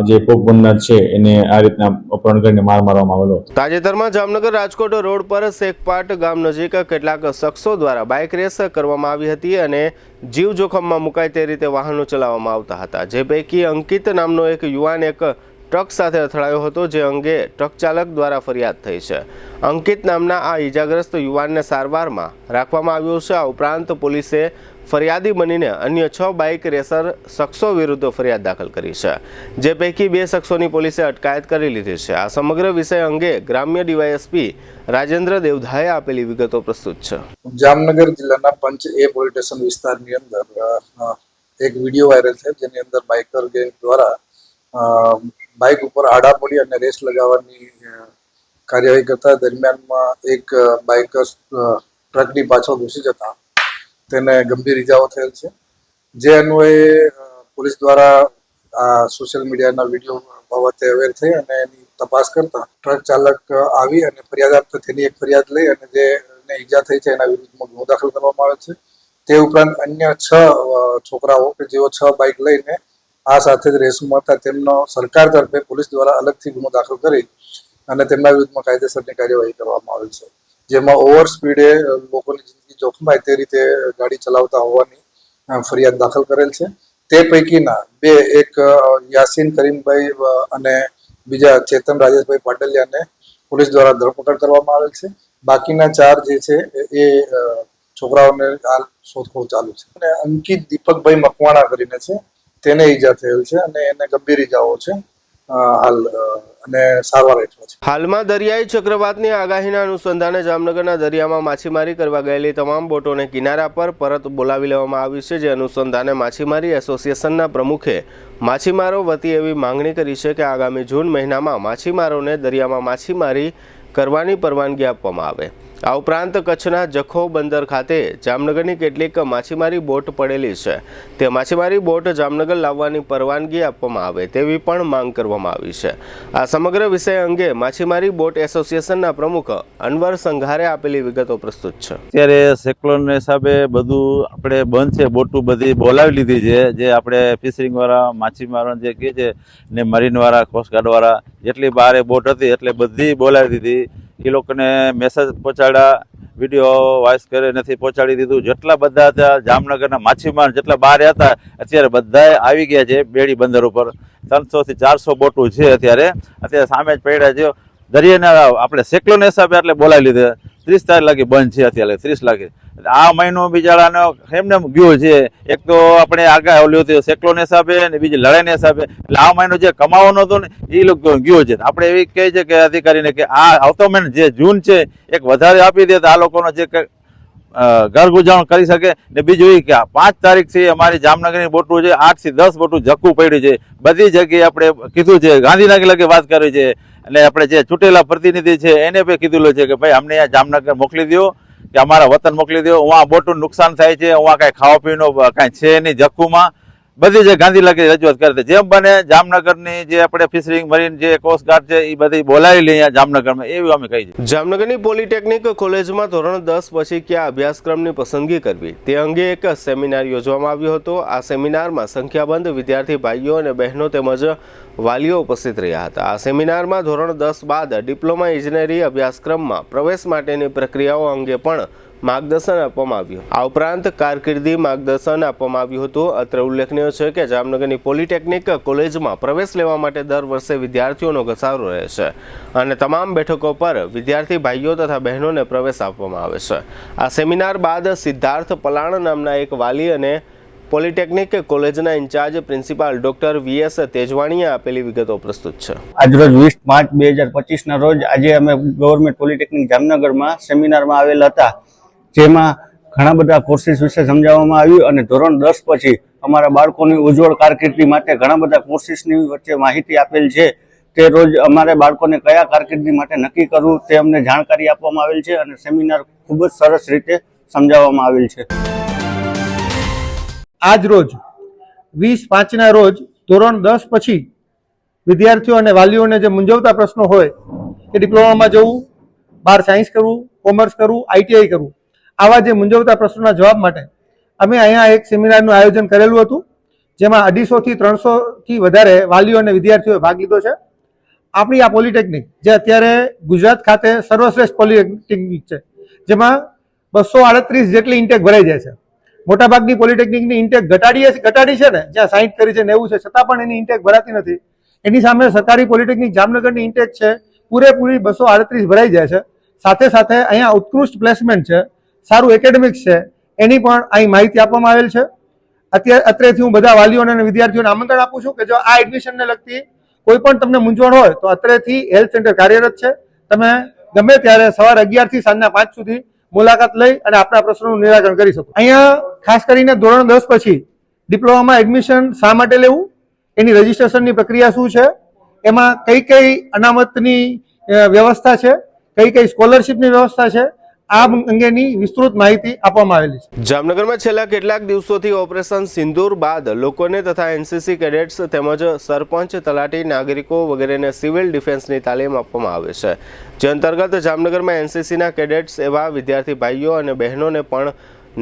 જે ભોગ બનનાર છે એને આ રીતના અપહરણ કરીને મારવામાં આવેલો હતો. તાજેતરમાં જામનગર રાજકોટ રોડ પર શેખપાટ ગામ નજીક કેટલાક શખ્સો દ્વારા બાઇક રેસ કરવામાં આવી હતી અને જીવ જોખમમાં મુકાય તે રીતે વાહનો ચલાવવામાં આવતા હતા. જે પૈકી અંકિત નામનો એક યુવાન એક ટ્રક સાથે અથડાયો હતો, જે અંગે ટ્રક ચાલક દ્વારા ફરિયાદ થઈ છે. અંકિત નામના આ ઈજાગ્રસ્ત યુવાનને સારવારમાં રાખવામાં આવ્યો છે. આ ઉપરાંત પોલીસે ફરિયાદી બનીને અન્ય 6 બાઇક રેસર શખ્સો વિરુદ્ધ ફરિયાદ દાખલ કરી છે, જે પૈકી 2 શખ્સોની પોલીસે અટકાયત કરી લીધી છે. આ સમગ્ર વિષય અંગે ગ્રામ્ય DYSP રાજેન્દ્ર દેવધાએ આપેલી વિગતો પ્રસ્તુત છે. જામનગર જિલ્લાના પંચ A પોલીસ સ્ટેશન વિસ્તારની અંદર એક વિડીયો વાયરલ છે, જેની અંદર બાઇકર ગેંગ દ્વારા બાઇક ઉપર આડા પડી અને રેસ લગાવવાની કાર્યવાહી કરતા દરમિયાનમાં એક બાઇકર ટ્રકની પાછળ ઘૂસી જતા તેને ગંભીર ઇજાઓ થયેલ છે. જે અન્વયે પોલીસ દ્વારા આ સોશિયલ મીડિયાના વિડીયો બાબતે અવેર થઈ અને એની તપાસ કરતા ટ્રક ચાલક આવી અને ફરિયાદ આપતા તેની એક ફરિયાદ લઈ અને જેને ઈજા થઈ છે એના વિરુદ્ધમાં ગુનો દાખલ કરવામાં આવે છે. તે ઉપરાંત અન્ય 6 છોકરાઓ કે જેઓ 6 બાઇક લઈને આ સાથે જ રેસમાં હતા તેમનો સરકાર તરફે પોલીસ દ્વારા અલગથી ગુનો દાખલ કરી અને તેમના વિરુદ્ધમાં કાયદેસરની કાર્યવાહી કરવામાં આવેલ છે. જેમાં ઓવર સ્પીડે લોકોની જિંદગી જોખમાય તે રીતે ગાડી ચલાવતા હોવાની ફરિયાદ દાખલ કરેલ છે. તે પૈકીના 2, એક યાસીન કરીમભાઈ અને બીજા ચેતન રાજેશભાઈ પાટલિયાને પોલીસ દ્વારા ધરપકડ કરવામાં આવેલ છે. બાકીના 4 જે છે એ છોકરાઓને હાલ શોધખોળ ચાલુ છે. અને અંકિત દીપકભાઈ મકવાણા કરીને છે, તેને ઈજા થયેલ છે અને એને ગંભીર ઈજાઓ છે હાલ અને સારવાર હેઠળ છે. હાલમાં દરિયાઈ ચક્રવાતની આગાહીના અનુસંધાને જામનગરના દરિયામાં માછીમારી કરવા ગયેલી તમામ બોટોને કિનારા પર પરત બોલાવી લેવામાં આવી છે. જે અનુસંધાને માછીમારી એસોસિએશનના પ્રમુખે માછીમારો વતી એવી માંગણી કરી છે કે આગામી જૂન મહિનામાં માછીમારોને દરિયામાં માછીમારી કરવાની પરવાનગી આપવામાં આવે. આ ઉપરાંત કચ્છના જખૌ બંદર ખાતે જામનગરની કેટલીક માછીમારી બોટ પડેલી છે, તે માછીમારી બોટ જામનગર લાવવાની પરવાનગી આપવામાં આવે તેવી પણ માંગ કરવામાં આવી છે. આ સમગ્ર વિષય અંગે માછીમારી બોટ એસોસિએશનના પ્રમુખ અનવર સંઘારે આપેલી વિગતો પ્રસ્તુત છે. અત્યારે સેક્લોનના હિસાબે બધું આપણે બંધ છે, બોટું બધી બોલાવી લીધી છે. જે આપણે ફિશરિંગવાળા માછીમારો જે કહે છે ને મરીનવાળા કોસ્ટગાર્ડવાળા જેટલી બારે બોટ હતી એટલે બધી બોલાવી દીધી. એ લોકોને મેસેજ પહોંચાડ્યા, વિડીયો વોઇસ કરે નથી પહોંચાડી દીધું. જેટલા બધા હતા જામનગરના માછીમાર જેટલા બહાર હતા અત્યારે બધા આવી ગયા છે બેડી બંદર ઉપર. 300 થી 400 બોટું છે અત્યારે સામે જ પડ્યા છે. દરિયાના આપણે સેક્લોન હિસાબે એટલે બોલાવી લીધા. 30 તારીખ લાગી બંધ છે અત્યારે 30 લાગે. આ મહિનો બિચારાનો એમને ગયો છે. એક તો આપણે આગાહી ઓલી હતી સેક્લોન હિસાબે અને બીજી લડાઈના હિસાબે, એટલે આ મહિનો જે કમાવાનો હતો ને એ લોકો ગયો છે. આપણે એવી કહે છે કે અધિકારીને કે આ આવતો મહિનો જે જૂન છે એક વધારે આપી દે તો આ લોકોનો જે ઘર ગુજારણ કરી શકે. ને બીજું એ કે 5 તારીખથી અમારી જામનગરની બોટું છે 8 થી 10 બોટું જક્કું પડ્યું છે. બધી જગ્યાએ આપણે કીધું છે, ગાંધીનગર લગે વાત કરી છે અને આપણે જે ચૂંટેલા પ્રતિનિધિ છે એને પણ કીધું છે કે ભાઈ અમને અહીંયા જામનગર મોકલી દો કે અમારા વતન મોકલી દો. ઉहाँ બોટું નુકસાન થાય છે, ઉहाँ કાંઈ ખાવા પીવાનું કાંઈ છે નહીં જક્કુમાં. બધી જે ગાંધી લગે રજૂઆત કરતી જેમ બને જામનગરની જે આપણે ફિશરિંગ મરીન જે કોસ્ટગાર્ડ છે એ બધી બોલાવી લઈએ જામનગરમાં, એવી અમે કહી છે. જામનગરની પોલિટેકનિક કોલેજમાં ધોરણ 10 પછી કયા અભ્યાસક્રમની પસંદગી કરવી તે અંગે એક સેમિનાર યોજવામાં આવ્યો હતો. આ સેમિનારમાં સંખ્યાબંધ વિદ્યાર્થી ભાઈઓ અને બહેનો તેમજ વાલીઓ ઉપસ્થિત રહ્યા હતા. આ સેમિનારમાં ધોરણ 10 બાદ ડિપ્લોમા ઇજનેરી અભ્યાસક્રમમાં પ્રવેશ માટેની પ્રક્રિયાઓ અંગે પણ માર્ગદર્શન આપવામાં આવ્યું. આ ઉપરાંત કારકિર્દી માર્ગદર્શન આપવામાં આવ્યું હતું. અત્રે ઉલ્લેખનીય છે કે જામનગરની પોલિટેકનિક કોલેજમાં પ્રવેશ લેવા માટે દર વર્ષે વિદ્યાર્થીઓનો ઘસારો રહે છે અને તમામ બેઠકો પર વિદ્યાર્થી ભાઈઓ તથા બહેનોને પ્રવેશ આપવામાં આવે છે. આ સેમિનાર બાદ સિદ્ધાર્થ પલાણ નામના એક વાલી અને પોલિટેકનિક કોલેજના ઇન્ચાર્જ પ્રિન્સિપાલ ડોક્ટર વીએસ તેજવાણીએ આપેલી વિગતો પ્રસ્તુત છે. આજરોજ 20/5/2025 ના રોજ આજે અમે ગવર્મેન્ટ પોલિટેકનિક જામનગરમાં સેમિનારમાં આવેલા હતા, જેમાં ઘણા બધા કોર્સીસ વિશે સમજાવવામાં આવ્યું અને ધોરણ 10 પછી અમારા બાળકોની ઉજ્જવળ કારકિર્દી માટે ઘણા બધા કોર્સીસની વચ્ચે માહિતી આપેલ છે. તે રોજ અમારે બાળકોને કયા કારકિર્દી માટે નક્કી કરવું તે અમને જાણકારી આપવામાં આવેલ છે અને સેમિનાર ખૂબ જ સરસ રીતે સમજાવવામાં આવેલ છે. આજ રોજ 20/5 રોજ ધોરણ 10 પછી વિદ્યાર્થીઓ અને વાલીઓને જે મૂંઝવતા પ્રશ્નો હોય કે ડિપ્લોમામાં જવું, 12 સાયન્સ કરવું, કોમર્સ કરવું, આઈટીઆઈ કરવું, આવા જે મૂંઝવતા પ્રશ્નોના જવાબ માટે અમે અહીંયા એક સેમિનારનું આયોજન કરેલું હતું, જેમાં 250 થી 300 થી વધારે વાલીઓ અને વિદ્યાર્થીઓએ ભાગ લીધો છે. આપણી આ પોલિટેકનિક જે અત્યારે ગુજરાત ખાતે સર્વશ્રેષ્ઠ પોલિટેકનિક છે, જેમાં 238 જેટલી ઇન્ટેક ભરાઈ જાય છે. મોટાભાગની પોલિટેકનિકની ઇન્ટેક ઘટાડી છે ને, જ્યાં 60 કરી છે, 90 છે, છતાં પણ એની ઇન્ટેક ભરાતી નથી. એની સામે સરકારી પોલિટેકનિક જામનગરની ઇન્ટેક છે પૂરેપૂરી 238 ભરાઈ જાય છે. સાથે સાથે અહીંયા ઉત્કૃષ્ટ પ્લેસમેન્ટ છે, સારું એકેડેમિક્સ છે, એની પણ અહીં માહિતી આપવામાં આવેલ છે. અત્રેથી હું બધા વાલીઓને અને વિદ્યાર્થીઓને આમંત્રણ આપું છું કે જો આ એડમિશનને લગતી કોઈ પણ તમને મૂંઝવણ હોય તો અત્રેથી હેલ્થ સેન્ટર કાર્યરત છે. તમે ગમે ત્યારે સવારે 11 થી સાંજના 5 સુધી મુલાકાત લઈ અને આપણા પ્રશ્નોનું નિરાકરણ કરી શકો. અહીંયા ખાસ કરીને ધોરણ 10 પછી ડિપ્લોમામાં એડમિશન શા માટે લેવું, એની રજીસ્ટ્રેશનની પ્રક્રિયા શું છે, એમાં કઈ કઈ અનામતની વ્યવસ્થા છે, કઈ કઈ સ્કોલરશીપની વ્યવસ્થા છે, આ અંગેની વિસ્તૃત માહિતી આપવામાં આવેલી છે. જામનગરમાં છેલ્લા કેટલાક દિવસોથી ઓપરેશન સિંદૂર બાદ લોકોને તથા એનસીસી કેડેટ્સ તેમજ સરપંચ, તલાટી, નાગરિકો વગેરેને સિવિલ ડિફેન્સની તાલીમ આપવામાં આવે છે. જે અંતર્ગત જામનગરમાં એનસીસીના કેડેટ્સ એવા વિદ્યાર્થી ભાઈઓ અને બહેનોને પણ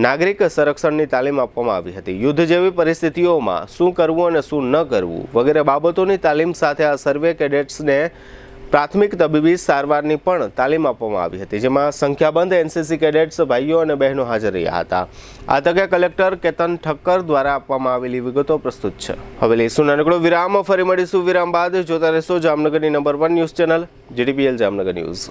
નાગરિક સંરક્ષણની તાલીમ આપવામાં આવી હતી. યુદ્ધ જેવી પરિસ્થિતિઓમાં શું કરવું અને શું ન કરવું વગેરે બાબતોની તાલીમ સાથે આ સર્વે કેડેટ્સને પ્રાથમિક તબીબી સારવારની પણ તાલીમ આપવામાં આવી હતી, જેમાં સંખ્યાબંધ એનસીસી કેડેટ્સ ભાઈઓ અને બહેનો હાજર રહ્યા હતા. આ તકે કલેક્ટર કેતન ઠક્કર દ્વારા આપવામાં આવેલી વિગતો પ્રસ્તુત છે. હવે લઈશું નાનકડો વિરામ, ફરી મળીશું વિરામ બાદ. જોતા રહેશો જામનગરની number 1 news channel JDPL Jamnagar news.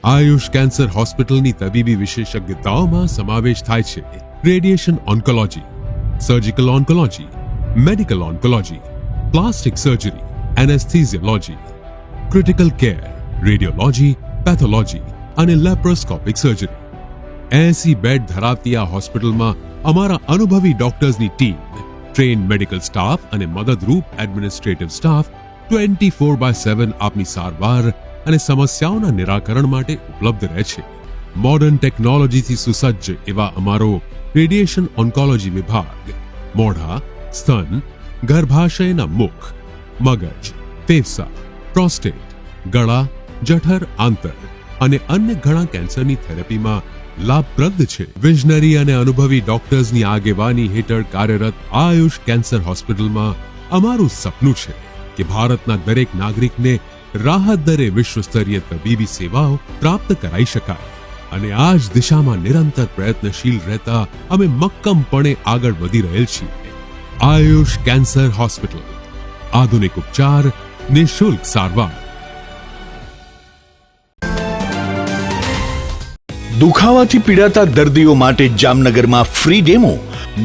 Ayush cancer હોસ્પિટલની તબીબી વિશેષજ્ઞતાઓમાં સમાવેશ થાય છે radiation oncology, surgical oncology, medical oncology, plastic surgery, anaesthesiology, critical care, radiology, pathology અને લેપ્રોસ્કોપિક સર્જરી. 80 બેડ ધરાવતી આ હોસ્પિટલમાં અમારા અનુભવી ડોક્ટર્સની ટીમ, ટ્રેન્ડ મેડિકલ સ્ટાફ અને મદદરૂપ એડમિનિસ્ટ્રેટિવ સ્ટાફ 24/7 આપની સારવાર અને સમસ્યાઓના નિરાકરણ માટે ઉપલબ્ધ રહે છે. મોડર્ન ટેકનોલોજીથી સુસજ્જ એવા અમારો રેડિયેશન ઓન્કોલોજી વિભાગ મોઢા, સ્તન, ગર્ભાશયના મુખ, મગજ, ફેફસા, પ્રોસ્ટેટ, ગળા, જઠર, આંતર અને અન્ય ઘણા કેન્સરની થેરેપીમાં લાભપ્રદ છે. વિઝનરી અને અનુભવી ડોક્ટર્સની આગેવાની હેઠળ કાર્યરત આયુષ કેન્સર હોસ્પિટલમાં અમારું સપનું છે કે ભારતના દરેક નાગરિકને રાહત દરે વિશ્વસ્તરીય તબીબી સેવાઓ પ્રાપ્ત કરાઈ શકાય અને આ જ દિશામાં નિરંતર પ્રયત્નશીલ રહેતા અમે મક્કમપણે આગળ વધી રહેલ છીએ. આયુષ કેન્સર હોસ્પિટલ, આધુનિક ઉપચાર, નિઃશુલ્ક સારવાર. દુખાવાથી પીડાતા દર્દીઓ માટે જામનગરમાં ફ્રી ડેમો.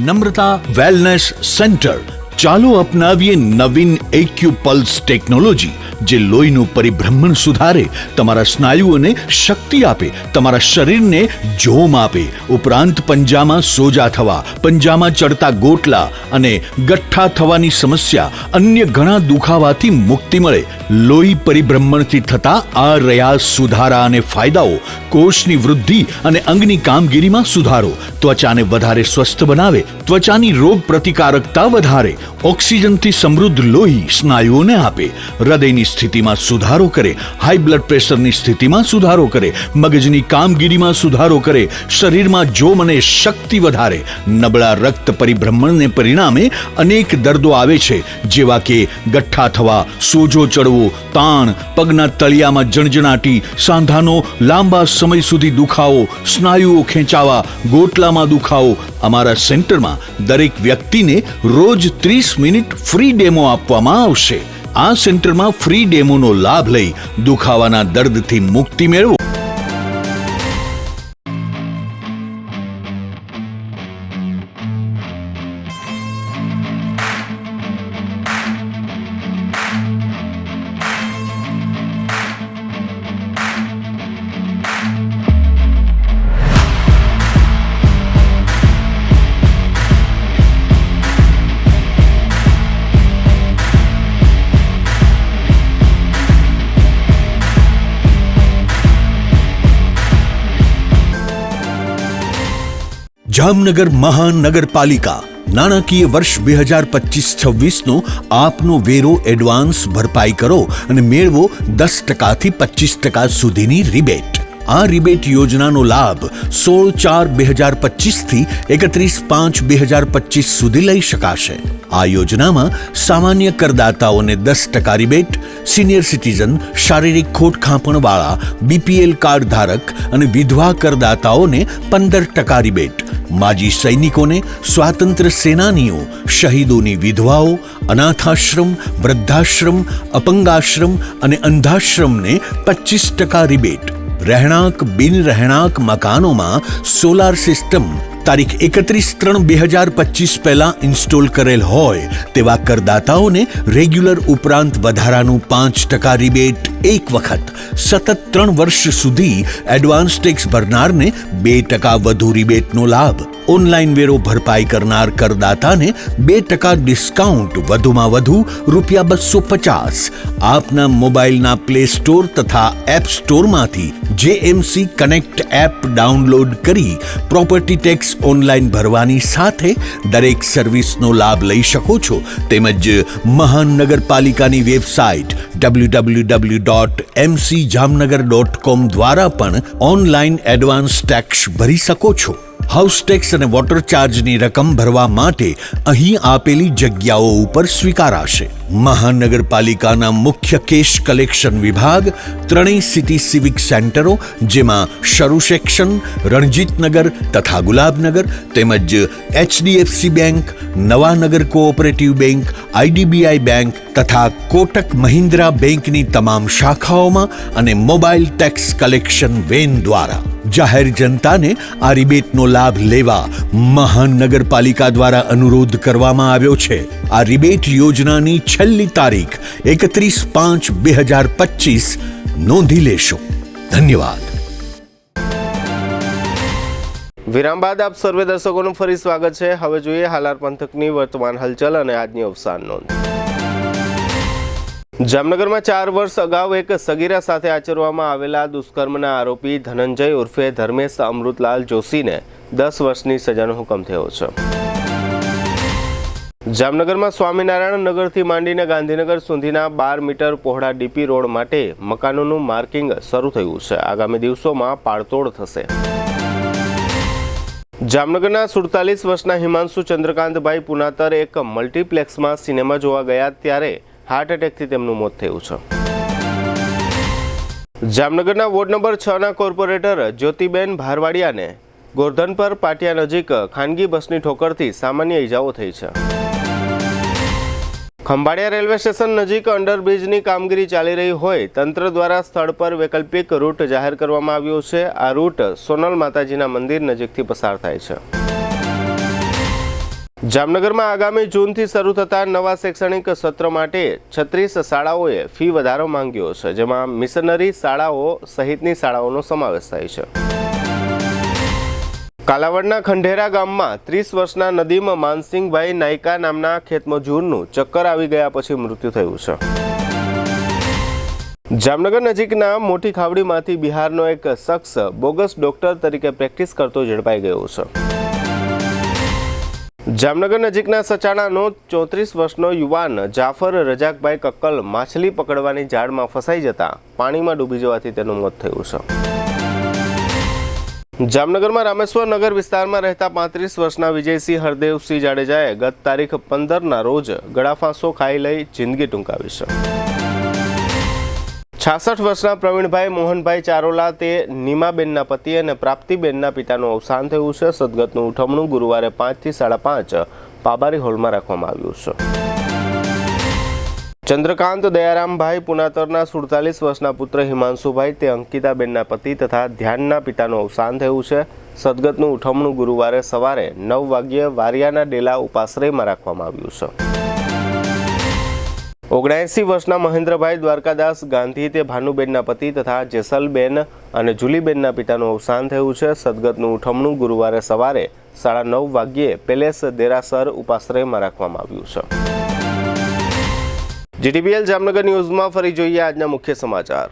નમ્રતા વેલનેસ સેન્ટર. ચાલો અપનાવીએ નવીન એક્યુ પલ્સ ટેકનોલોજી, જે લોહીનું પરિભ્રમણ સુધારે, તમારા સ્નાયુઓને શક્તિ આપે, તમારા શરીરને જોમ આપે. ઉપરાંત પંજામાં સોજા થવા, પંજામાં ચડતા ગોટલા અને ગઠ્ઠા થવાની સમસ્યા, અન્ય ઘણા દુખાવાથી મુક્તિ મળે. લોહી પરિભ્રમણથી થતા આ રહ્યા સુધારા અને ફાયદાઓ. કોષની વૃદ્ધિ અને અંગની કામગીરીમાં સુધારો, ત્વચાને વધારે સ્વસ્થ બનાવે, ત્વચાની રોગ પ્રતિકારકતા વધારે, ઓક્સિજનથી સમૃદ્ધ લોહી સ્નાયુઓને આપે, હૃદયની સ્થિતિમાં સુધારો કરે, હાઈ બ્લડ પ્રેશરની સ્થિતિમાં સુધારો કરે, મગજની કામગીરીમાં સુધારો કરે, શરીરમાં જોમ અને શક્તિ વધારે. નબળા રક્ત પરિભ્રમણને પરિણામે અનેક દર્દો આવે છે, જેવા કે ગઠ્ઠા થવા, સોજો ચડવો, તાણ, પગના તળિયામાં જણજણાટી, સાંધાનો લાંબા સમય સુધી દુખાવો, સ્નાયુઓ ખેંચાવા, ગોટલામાં દુખાવો. અમારા સેન્ટરમાં દરેક વ્યક્તિને રોજ 30 મિનિટ ફ્રી ડેમો આપવામાં આવશે. આ સેન્ટરમાં ફ્રી ડેમોનો લાભ લઈ દુખાવાના દર્દથી મુક્તિ મેળવો. જામનગર મહાનગરપાલિકા. નાણાકીય વર્ષ 2025-26નો આપનો વેરો એડવાન્સ ભરપાઈ કરો અને મેળવો 10% થી 25% સુધીની રિબેટ. આ રિબેટ યોજનાનો લાભ 16/4/2025 થી 31/5/2025 સુધી લઈ શકાશે. આ યોજનામાં સામાન્ય કરદાતાઓને 10% રિબેટ, સિનિયર સિટીઝન, શારીરિક ખોટખાપણવાળા, બીપીએલ કાર્ડ ધારક અને વિધવા કરદાતાઓને 15% રિબેટ, માજી સૈનિકોને, સ્વાતંત્ર્ય સેનાનીઓ, શહીદોની વિધવાઓ, અનાથાશ્રમ, વૃદ્ધાશ્રમ, અપંગાશ્રમ અને અંધાશ્રમને 25% રિબેટ. રહેણાંક બિન રહેણાંક મકાનોમાં સોલાર સિસ્ટમ તારીખ 31/3/2025 પહેલા ઇન્સ્ટોલ કરેલ હોય તેવા કરદાતાઓને રેગ્યુલર ઉપરાંત વધારાનું 5% રિબેટ એક વખત. સતત 3 વર્ષ સુધી એડવાન્સ ટેક્સ ભરનારને 2% વધુ રિબેટનો લાભ. ઓનલાઈન વેરો ભરપાઈ કરનાર કરદાતાને 2% ડિસ્કાઉન્ટ, વધુમાં વધુ ₹250. આપના મોબાઈલના પ્લે સ્ટોર તથા એપ સ્ટોરમાંથી જેએમસી કનેક્ટ એપ ડાઉનલોડ કરી પ્રોપર્ટી ટેક્સ ઓનલાઈન ભરવાની સાથે દરેક સર્વિસનો લાભ લઈ શકો છો. તેમજ મહાનગરપાલિકાની વેબસાઇટ www.mcjamnagar.com દ્વારા પણ ઓનલાઈન એડવાન્સ ટેક્સ ભરી શકો છો. હાઉસ ટેક્સ અને વોટર ચાર્જની રકમ ભરવા માટે અહીં આપેલી જગ્યાઓ ઉપર સ્વીકારાશે. મહાનગરપાલિકાના મુખ્ય કેશ કલેક્શન વિભાગ, 3 સિટી સિવિક સેન્ટરો, જેમાં શરૂ સેક્શન, રણજીતનગર તથા ગુલાબનગર, તેમજ HDFC bank, Nawanagar cooperative bank, IDBI bank તથા કોટક મહિન્દ્રા બેંકની તમામ શાખાઓમાં અને મોબાઈલ ટેક્સ કલેક્શન વેન દ્વારા જાહેર જનતાને આ રિબેટનો લાભ લેવા મહાનગરપાલિકા દ્વારા અનુરોધ કરવામાં આવ્યો છે. આ રિબેટ યોજનાની છેલ્લી તારીખ 31/5/2025 નોંધી લેશો. ધન્યવાદ. વિરામ બાદ આપ સર્વે દર્શકોનું ફરી સ્વાગત છે. હવે જોઈએ હાલાર પંથકની વર્તમાન હલચલ અને આજની અવસાન નોંધ. જામનગરમાં 4 વર્ષ અગાઉ એક સગીરા સાથે આચરવામાં આવેલા દુષ્કર્મના આરોપી ધનંજય ઉર્ફે ધર્મેશ અમૃતલાલ જોશીને 10 વર્ષની સજાનો હુકમ થયો છે. જામનગરમાં સ્વામિનારાયણ નગરથી માંડીને ગાંધીનગર સુધીના 12 મીટર પહોળા ડીપી રોડ માટે મકાનોનું માર્કિંગ શરૂ થયું છે. આગામી દિવસોમાં પાળતોડ થશે. જામનગરના 47 વર્ષના હિમાંશુ ચંદ્રકાંતભાઈ પુનાતર એક મલ્ટીપ્લેક્સમાં સિનેમા જોવા ગયા ત્યારે હાર્ટ એટેકથી તેમનું મોત થયું છે. જામનગરના ward number 6ના corporator Jyotiben ભારવાડિયાને Gordhanpar પાટિયા નજીક ખાનગી બસની ઠોકરથી સામાન્ય ઈજાઓ થઈ છે. ખંભાળિયા રેલવે સ્ટેશન નજીક અંડરબ્રિજની કામગીરી ચાલી રહી હોય તંત્ર દ્વારા સ્થળ પર વૈકલ્પિક રૂટ જાહેર કરવામાં આવ્યો છે. આ રૂટ સોનલ માતાજીના મંદિર નજીકથી પસાર થાય છે. જામનગરમાં આગામી જૂનથી શરૂ થતા નવા શૈક્ષણિક સત્ર માટે 36 શાળાઓએ ફી વધારો માંગ્યો છે, જેમાં મિશનરી શાળાઓ સહિતની શાળાઓનો સમાવેશ થાય છે. કાલાવડના ખંડેરા ગામમાં 30 વર્ષના નદીમ માનસિંગભાઈ નાયકા નામના ખેતમજૂરનું ચક્કર આવી ગયા પછી મૃત્યુ થયું છે. જામનગર નજીકના મોટી ખાવડીમાંથી બિહારનો એક શખ્સ બોગસ ડોક્ટર તરીકે પ્રેક્ટિસ કરતો ઝડપાઈ ગયો છે. જામનગર નજીકના સચાણાનો 34 વર્ષનો યુવાન જાફર રજાકભાઈ કક્કલ માછલી પકડવાની જાળમાં ફસાઈ જતા પાણીમાં ડૂબી જવાથી તેનું મોત થયું છે. જામનગરમાં રામેશ્વર નગર વિસ્તારમાં રહેતા 35 વર્ષના વિજયસિંહ હરદેવસિંહ જાડેજાએ ગત તારીખ 15ના રોજ ગળાફાંસો ખાઈ લઈ જિંદગી ટૂંકાવી છે. 66 વર્ષના પ્રવીણભાઈ મોહનભાઈ ચારોલા તે નીમાબેનના પતિ અને પ્રાપ્તિબેનના પિતાનું અવસાન થયું છે. સદગતનું ઉઠમણું ગુરુવારે 5 થી 5:30 પાબારી હોલમાં રાખવામાં આવ્યું છે. ચંદ્રકાંત દયારામભાઈ પુનાતરના 47 વર્ષના પુત્ર હિમાંશુભાઈ તે અંકિતાબેનના પતિ તથા ધ્યાનના પિતાનું અવસાન થયું છે. સદગતનું ઉઠમણું ગુરુવારે સવારે 9 વાગ્યે વારિયાના ડેલા ઉપાશ્રયમાં રાખવામાં આવ્યું છે. 79 વર્ષના મહેન્દ્રભાઈ દ્વારકાદાસ ગાંધી તે ભાનુબેનના પતિ તથા જેસલબેન અને જુલીબેનના પિતાનું અવસાન થયું છે. સદગતનું ઉઠમણું ગુરુવારે સવારે 9:30 વાગ્યે પેલેસ દેરાસર ઉપાશ્રયમાં રાખવામાં આવ્યું છે. જીટીપીએલ જામનગર ન્યૂઝમાં ફરી જોઈએ આજના મુખ્ય સમાચાર.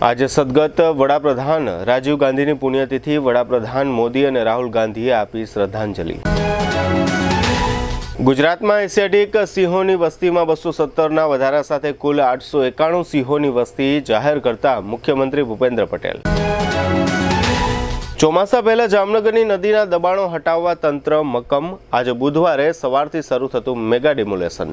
આજે સદગત વડાપ્રધાન રાજીવ ગાંધીની પુણ્યતિથિ. વડાપ્રધાન મોદી અને રાહુલ ગાંધીએ આપી શ્રદ્ધાંજલિ. ગુજરાતમાં એશિયાટિક સિંહોની વસ્તીમાં 217ના વધારા સાથે કુલ 891 સિંહોની વસ્તી જાહેર કરતા મુખ્યમંત્રી ભૂપેન્દ્ર પટેલ. ચોમાસા પહેલા જામનગરની નદીના દબાણો હટાવવા તંત્ર મક્કમ. આજે બુધવારે સવારથી શરૂ થતું mega demolition.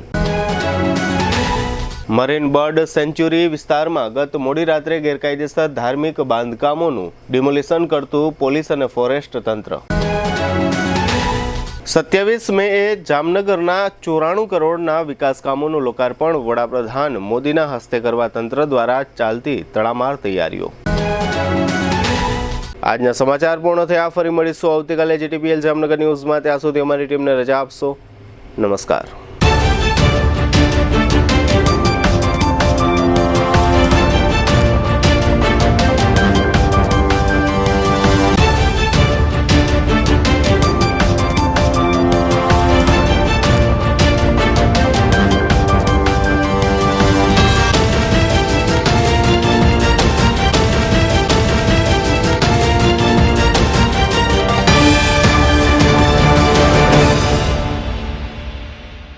Marine bird sanctuary વિસ્તારમાં ગત મોડી રાત્રે ગેરકાયદેસર ધાર્મિક બાંધકામોનું ડિમોલિશન કરતું પોલીસ અને ફોરેસ્ટ તંત્ર. 27 મેએ જામનગરના 94 કરોડના વિકાસ કામોનું લોકાર્પણ. વડાપ્રધાન મોદીના હસ્તે કરવા તંત્ર દ્વારા ચાલતી તડામાર તૈયારીઓ. આજના સમાચાર પૂર્ણ થયા. ફરી મળીશું આવતીકાલે જીટીપીએલ જામનગર ન્યૂઝમાં. ત્યાં સુધી અમારી ટીમને રજા આપશો. નમસ્કાર.